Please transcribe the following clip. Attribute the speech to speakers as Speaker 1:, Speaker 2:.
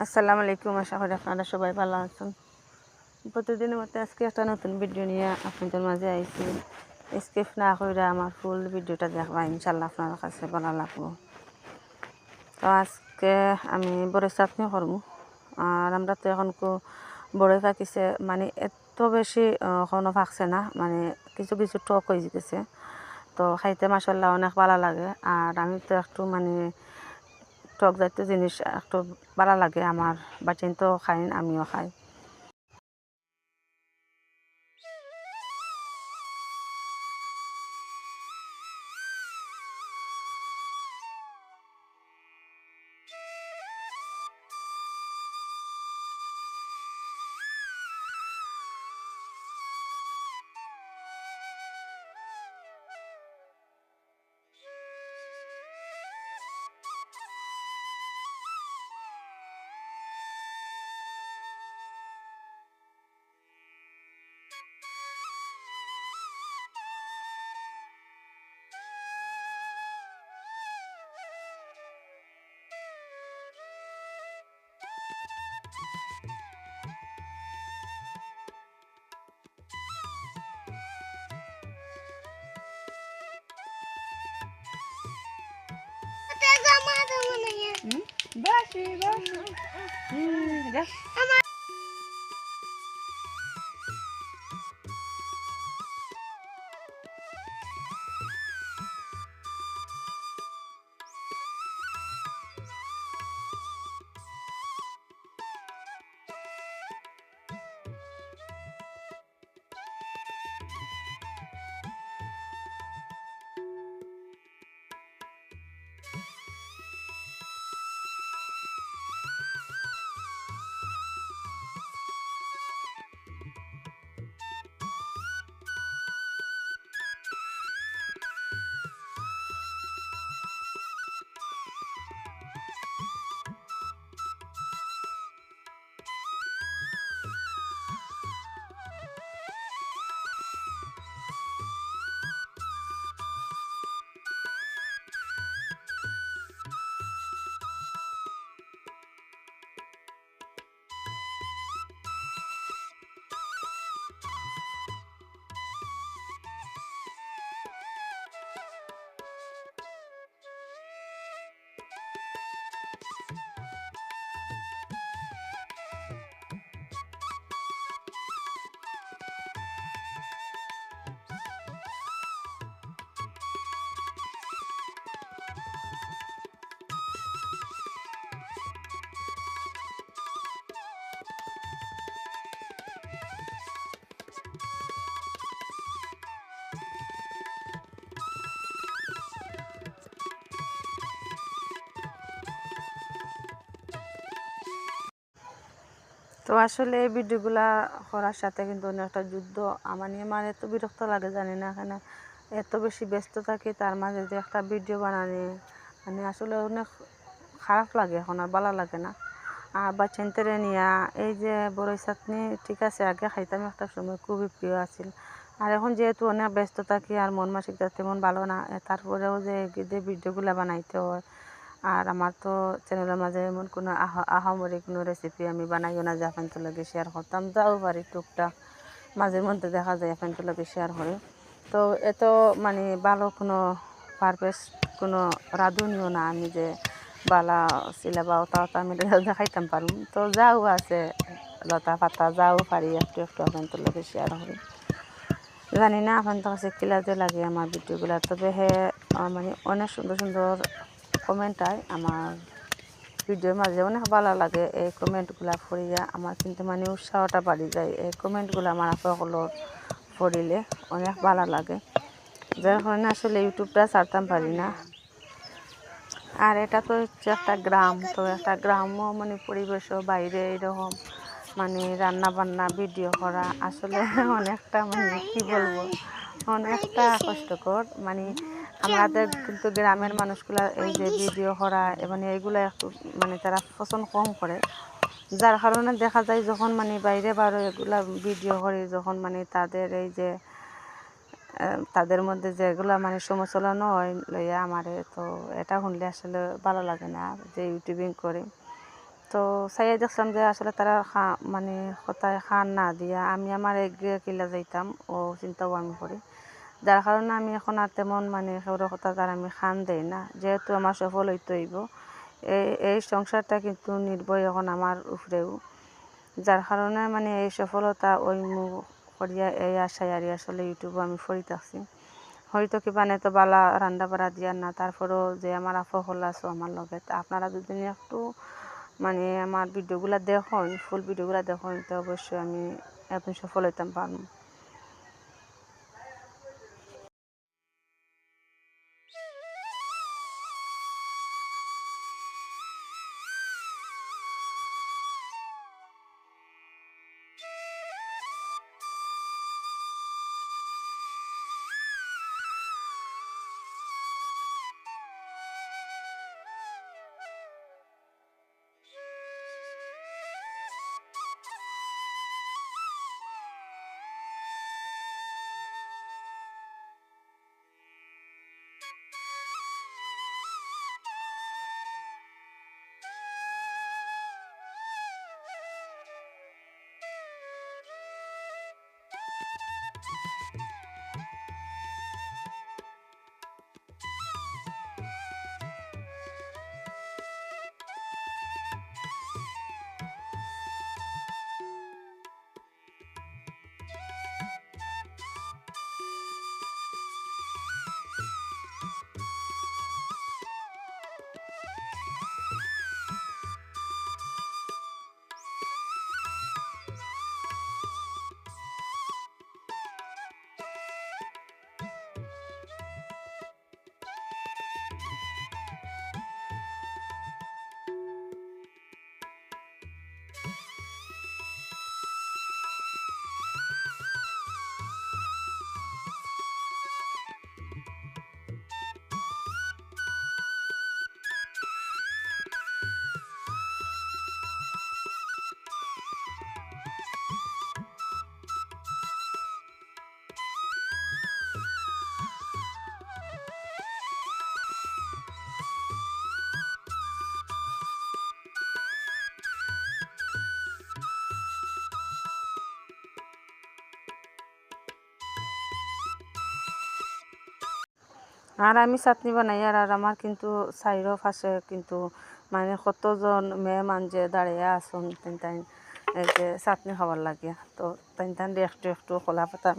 Speaker 1: আসসালামু আলাইকুম। আশা করি আপনারা সবাই ভালো আছেন। প্রতিদিনের মতো আজকে একটা নতুন ভিডিও নিয়ে আপনাদের মাঝে আইছি। স্কিপ না করে আমার ফুল ভিডিওটা দেখবা, ইনশাল্লাহ আপনার কাছে ভালো লাগবো। তো আজকে আমি বড়ই চাটনি করবো। আর আমরা তো এখন বড়ই পাকিছে, মানে এত বেশি এখনো পাকছে না, মানে কিছু কিছু টক হয়ে গেছে। তো খাইতে মাসাল্লাহ অনেক ভালো লাগে। আর আমি তো একটু মানে টক জাতীয় জিনিস একটু ভালো লাগে আমার। বাচ্চান তো খাই, আমিও খাই। Bashi, bashi. তো আসলে এই ভিডিওগুলা করার সাথে কিন্তু অনেক একটা যুদ্ধ আমার নিয়ে, মানে এত বিরক্ত লাগে জানি না কেন, এত বেশি ব্যস্ত থাকি, তার মাঝে যে একটা ভিডিও বানানি মানে আসলে অনেক খারাপ লাগে, এখন আর ভালো লাগে না। আর বাচ্চাদের নিয়ে এই যে বড়ই চাটনি, ঠিক আছে আগে খাইতাম একটা সময়, খুবই প্রিয় আছিল। আর এখন যেহেতু অনেক ব্যস্ত থাকি আর মন মানসিকতা তেমন ভালো না, তারপরেও যে ভিডিওগুলো বানাইতে হয়। আর আমার তো চ্যানেলের মাঝে এমন কোনো আহামরি কোনো রেসিপি আমি বানাইও না যে আপনাদের লগে শেয়ার করতাম, যাও পারি টুকটাক মাঝে মধ্যে দেখা যায় আপনাদের লগে শেয়ার করে। তো এত মানে ভালো কোনো পারফেক্ট কোনো রাঁধুনিও না আমি যে বালা ছিলে বা ওটা ওটা আমি দেখাইতাম পারুম। তো যাও আছে লতা পাতা যাও পারি একটু একটু আপনাদের লগে শেয়ার করি। জানি না আপনাদের কাছে কিলা যে লাগে আমার ভিডিওগুলো, তবে মানে অনেক সুন্দর সুন্দর কমেন্ট আয় আমার ভিডিওর মাঝে, অনেক ভালো লাগে এই কমেন্টগুলা পড়িয়া। আমার কিন্তু মানে উৎসাহটা বাড়ি যায় এই কমেন্টগুলো আমার সকলের পড়িলে, অনেক ভালো লাগে। যার কারণে আসলে ইউটিউবটা ছাড়তাম পারি না। আর এটা তো হচ্ছে একটা গ্রাম, তো একটা গ্রাম্য মানে পরিবেশও বাইরে এরকম মানে রান্না বান্না ভিডিও করা আসলে অনেকটা মানে কি বলবো, অনেকটা কষ্টকর। মানে আমাদের কিন্তু গ্রামের মানুষগুলা এই যে ভিডিও করা মানে এইগুলো একটু মানে তারা পছন্দ কম করে। যার কারণে দেখা যায় যখন মানে বাইরে বারো এগুলা ভিডিও করি, যখন মানে তাদের এই যে তাদের মধ্যে যেগুলো মানে সমালোচনা হয় লইয়া আমারে, তো এটা শুনলে আসলে ভালো লাগে না যে ইউটিউবিং করি। তো তো চাইয়া দেখলাম যে আসলে তারা মানে কোথায় খান না দিয়া আমি আমার এগিয়ে কিলা যাইতাম ও চিন্তাও আমি করি, যার কারণে আমি এখন আর তেমন মানে সৌর কথা তার আমি খান দেই না, যেহেতু আমার সফল হইতে হইব। এই সংসারটা কিন্তু নির্ভর এখন আমার উপরেও, যার কারণে মানে এই সফলতা ওই মুখ করিয়া এই আশায় আর আসলে ইউটিউবে আমি ফরি থাকছি। হয়তো কিবা নে তো বালা রান্না বাড়া দিয়ার না, তারপরেও যে আমার আপু হল আছো আমার লগে, আপনারা যদি একটু মানে আমার ভিডিওগুলো দেখুন, ফুল ভিডিওগুলো দেখুন, তো অবশ্যই আমি এত সফল হইতাম পারবো। আর আমি চাটনি বানাই, আর আমার কিন্তু চাইরও পাশে কিন্তু মানে কতজন মেয়ে মানজে দাঁড়িয়ে আসুন তাই এই যে চাটনি খাবার লাগে, তো তাই একটু একটু খোলা পাতা